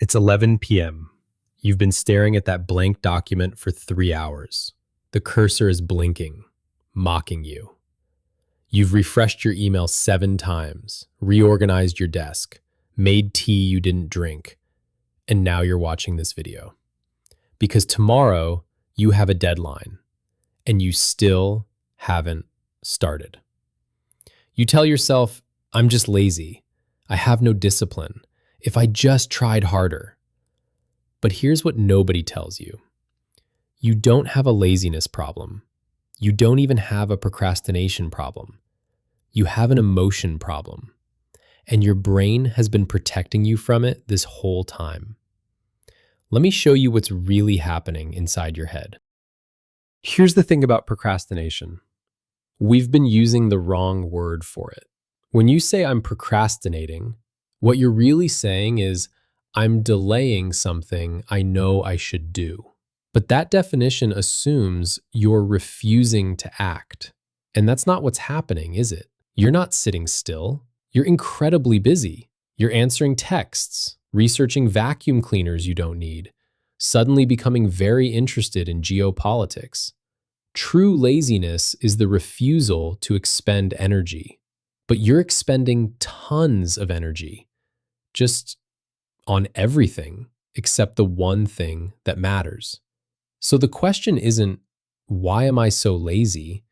It's 11 p.m. You've been staring at that blank document for 3 hours. The cursor is blinking, mocking you. You've refreshed your email 7 times, reorganized your desk, made tea you didn't drink, and now you're watching this video. Because tomorrow, you have a deadline, and you still haven't started. You tell yourself, I'm just lazy. I have no discipline. If I just tried harder. But here's what nobody tells you. You don't have a laziness problem. You don't even have a procrastination problem. You have an emotion problem. And your brain has been protecting you from it this whole time. Let me show you what's really happening inside your head. Here's the thing about procrastination. We've been using the wrong word for it. When you say I'm procrastinating, what you're really saying is, I'm delaying something I know I should do. But that definition assumes you're refusing to act. And that's not what's happening, is it? You're not sitting still. You're incredibly busy. You're answering texts, researching vacuum cleaners you don't need, suddenly becoming very interested in geopolitics. True laziness is the refusal to expend energy. But you're expending tons of energy. Just on everything except the one thing that matters. So the question isn't, why am I so lazy?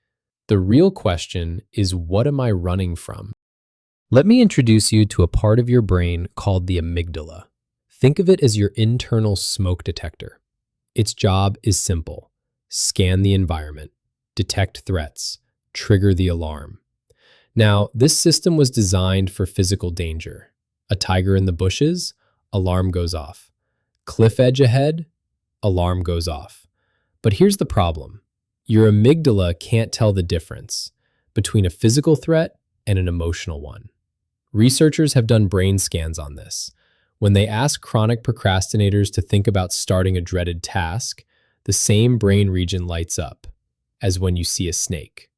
The real question is, what am I running from? Let me introduce you to a part of your brain called the amygdala. Think of it as your internal smoke detector. Its job is simple. Scan the environment, detect threats, trigger the alarm. Now, this system was designed for physical danger. A tiger in the bushes, alarm goes off. Cliff edge ahead, alarm goes off. But here's the problem. Your amygdala can't tell the difference between a physical threat and an emotional one. Researchers have done brain scans on this. When they ask chronic procrastinators to think about starting a dreaded task, the same brain region lights up as when you see a snake.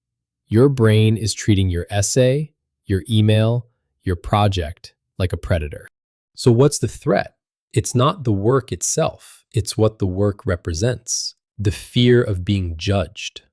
Your brain is treating your essay, your email, your project like a predator. So what's the threat? It's not the work itself. It's what the work represents. The fear of being judged.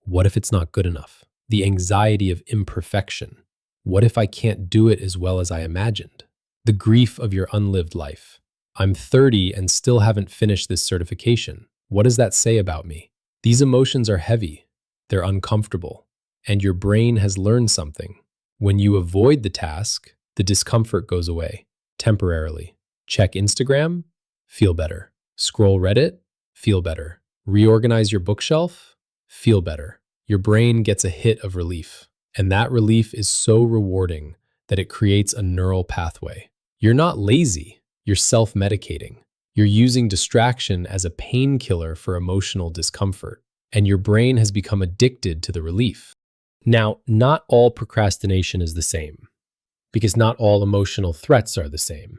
What if it's not good enough? The anxiety of imperfection. What if I can't do it as well as I imagined? The grief of your unlived life. I'm 30 and still haven't finished this certification. What does that say about me? These emotions are heavy. They're uncomfortable. And your brain has learned something. When you avoid the task, the discomfort goes away, temporarily. Check Instagram, feel better. Scroll Reddit, feel better. Reorganize your bookshelf, feel better. Your brain gets a hit of relief. And that relief is so rewarding that it creates a neural pathway. You're not lazy, you're self-medicating. You're using distraction as a painkiller for emotional discomfort. And your brain has become addicted to the relief. Now, not all procrastination is the same, because not all emotional threats are the same.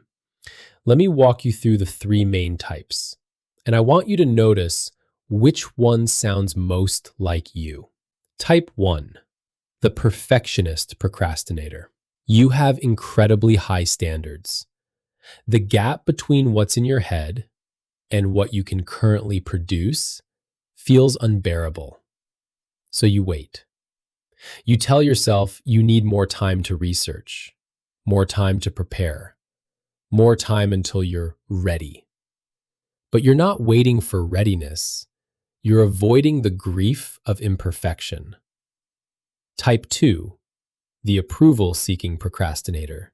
Let me walk you through the 3 main types, and I want you to notice which one sounds most like you. Type 1, the perfectionist procrastinator. You have incredibly high standards. The gap between what's in your head and what you can currently produce feels unbearable. So you wait. You tell yourself you need more time to research, more time to prepare, more time until you're ready. But you're not waiting for readiness. You're avoiding the grief of imperfection. Type 2, the approval-seeking procrastinator.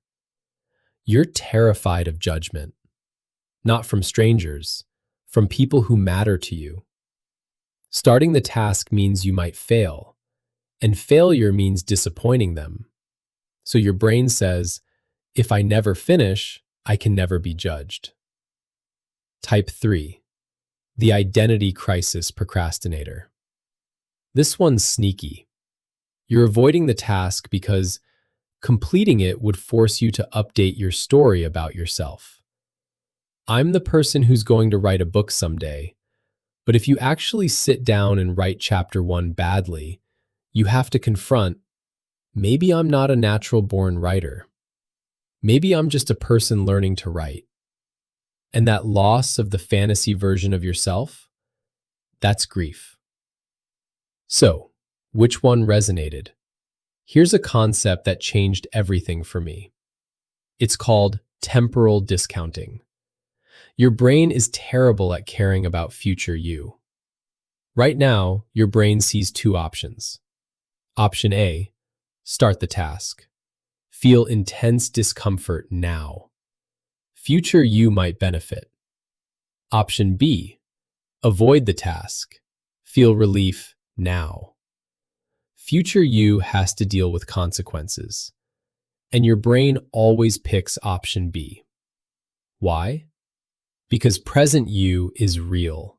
You're terrified of judgment, not from strangers, from people who matter to you. Starting the task means you might fail, and failure means disappointing them. So your brain says, if I never finish, I can never be judged. Type 3, the identity crisis procrastinator. This one's sneaky. You're avoiding the task because completing it would force you to update your story about yourself. I'm the person who's going to write a book someday, but if you actually sit down and write chapter 1 badly, you have to confront, maybe I'm not a natural-born writer. Maybe I'm just a person learning to write. And that loss of the fantasy version of yourself, that's grief. So, which one resonated? Here's a concept that changed everything for me. It's called temporal discounting. Your brain is terrible at caring about future you. Right now, your brain sees two options. Option A, start the task. Feel intense discomfort now. Future you might benefit. Option B, avoid the task. Feel relief now. Future you has to deal with consequences. And your brain always picks option B. Why? Because present you is real,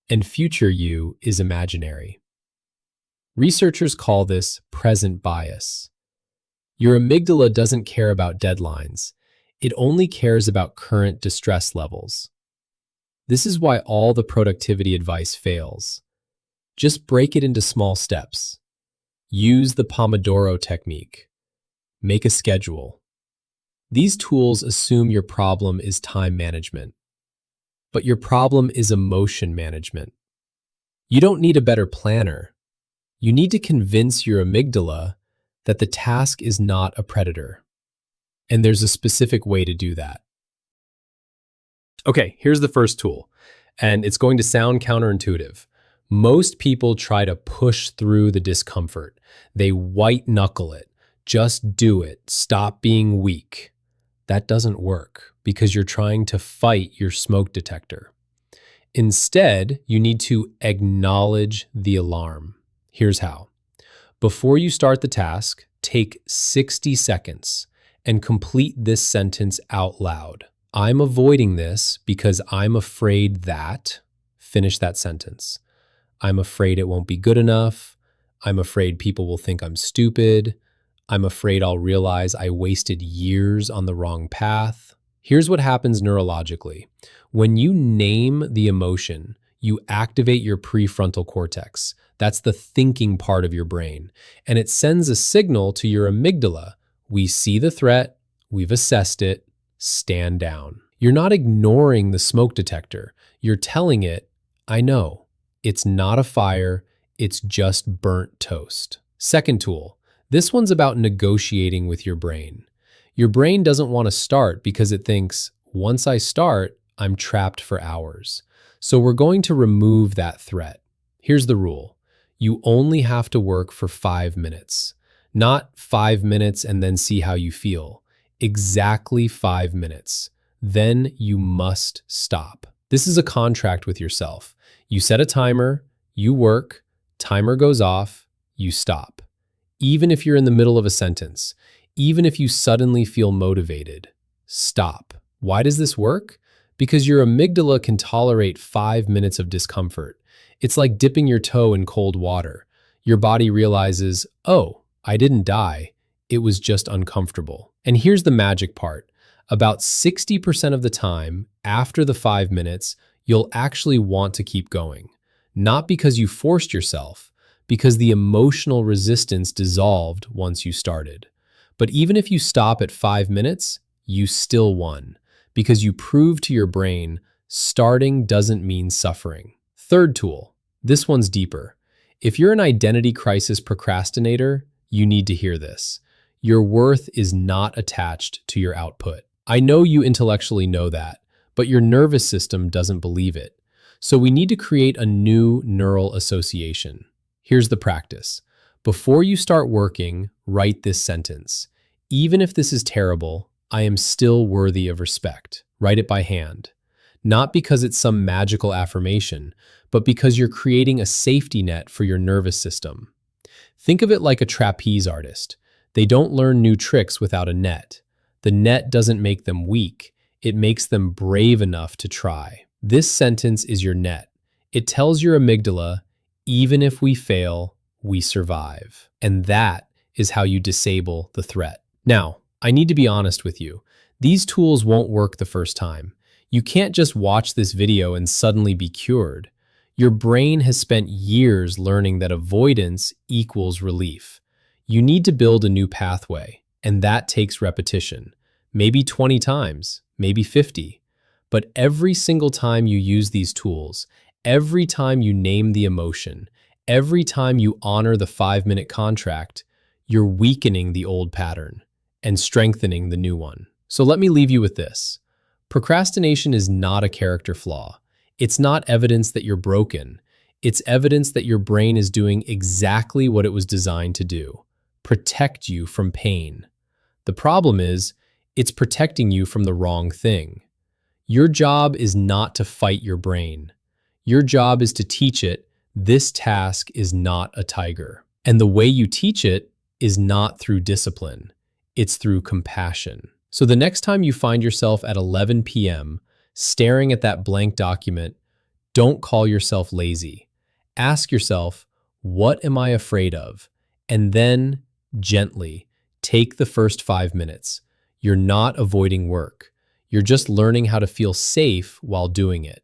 and future you is imaginary. Researchers call this present bias. Your amygdala doesn't care about deadlines. It only cares about current distress levels. This is why all the productivity advice fails. Just break it into small steps. Use the Pomodoro technique. Make a schedule. These tools assume your problem is time management, but your problem is emotion management. You don't need a better planner. You need to convince your amygdala that the task is not a predator. And there's a specific way to do that. Okay, here's the first tool, and it's going to sound counterintuitive. Most people try to push through the discomfort. They white knuckle it. Just do it. Stop being weak. That doesn't work because you're trying to fight your smoke detector. Instead, you need to acknowledge the alarm. Here's how. Before you start the task, take 60 seconds and complete this sentence out loud. I'm avoiding this because I'm afraid that, finish that sentence. I'm afraid it won't be good enough. I'm afraid people will think I'm stupid. I'm afraid I'll realize I wasted years on the wrong path. Here's what happens neurologically. When you name the emotion, you activate your prefrontal cortex. That's the thinking part of your brain. And it sends a signal to your amygdala. We see the threat. We've assessed it. Stand down. You're not ignoring the smoke detector. You're telling it, I know. It's not a fire. It's just burnt toast. Second tool. This one's about negotiating with your brain. Your brain doesn't want to start because it thinks, once I start, I'm trapped for hours. So we're going to remove that threat. Here's the rule. You only have to work for 5 minutes. Not 5 minutes and then see how you feel. Exactly 5 minutes. Then you must stop. This is a contract with yourself. You set a timer, you work, timer goes off, you stop. Even if you're in the middle of a sentence, even if you suddenly feel motivated, stop. Why does this work? Because your amygdala can tolerate 5 minutes of discomfort. It's like dipping your toe in cold water. Your body realizes, oh, I didn't die. It was just uncomfortable. And here's the magic part. About 60% of the time, after the 5 minutes, you'll actually want to keep going. Not because you forced yourself, because the emotional resistance dissolved once you started. But even if you stop at 5 minutes, you still won, because you proved to your brain starting doesn't mean suffering. Third tool. This one's deeper. If you're an identity crisis procrastinator, you need to hear this. Your worth is not attached to your output. I know you intellectually know that, but your nervous system doesn't believe it. So we need to create a new neural association. Here's the practice. Before you start working, write this sentence. Even if this is terrible, I am still worthy of respect. Write it by hand. Not because it's some magical affirmation, but because you're creating a safety net for your nervous system. Think of it like a trapeze artist. They don't learn new tricks without a net. The net doesn't make them weak. It makes them brave enough to try. This sentence is your net. It tells your amygdala, even if we fail, we survive. And that is how you disable the threat. Now, I need to be honest with you. These tools won't work the first time. You can't just watch this video and suddenly be cured. Your brain has spent years learning that avoidance equals relief. You need to build a new pathway, and that takes repetition. Maybe 20 times, maybe 50. But every single time you use these tools, every time you name the emotion, every time you honor the 5-minute contract, you're weakening the old pattern and strengthening the new one. So let me leave you with this. Procrastination is not a character flaw. It's not evidence that you're broken. It's evidence that your brain is doing exactly what it was designed to do: protect you from pain. The problem is, it's protecting you from the wrong thing. Your job is not to fight your brain. Your job is to teach it this task is not a tiger. And the way you teach it is not through discipline. It's through compassion. So the next time you find yourself at 11 p.m. staring at that blank document, don't call yourself lazy. Ask yourself, what am I afraid of? And then, gently, take the first 5 minutes. You're not avoiding work. You're just learning how to feel safe while doing it.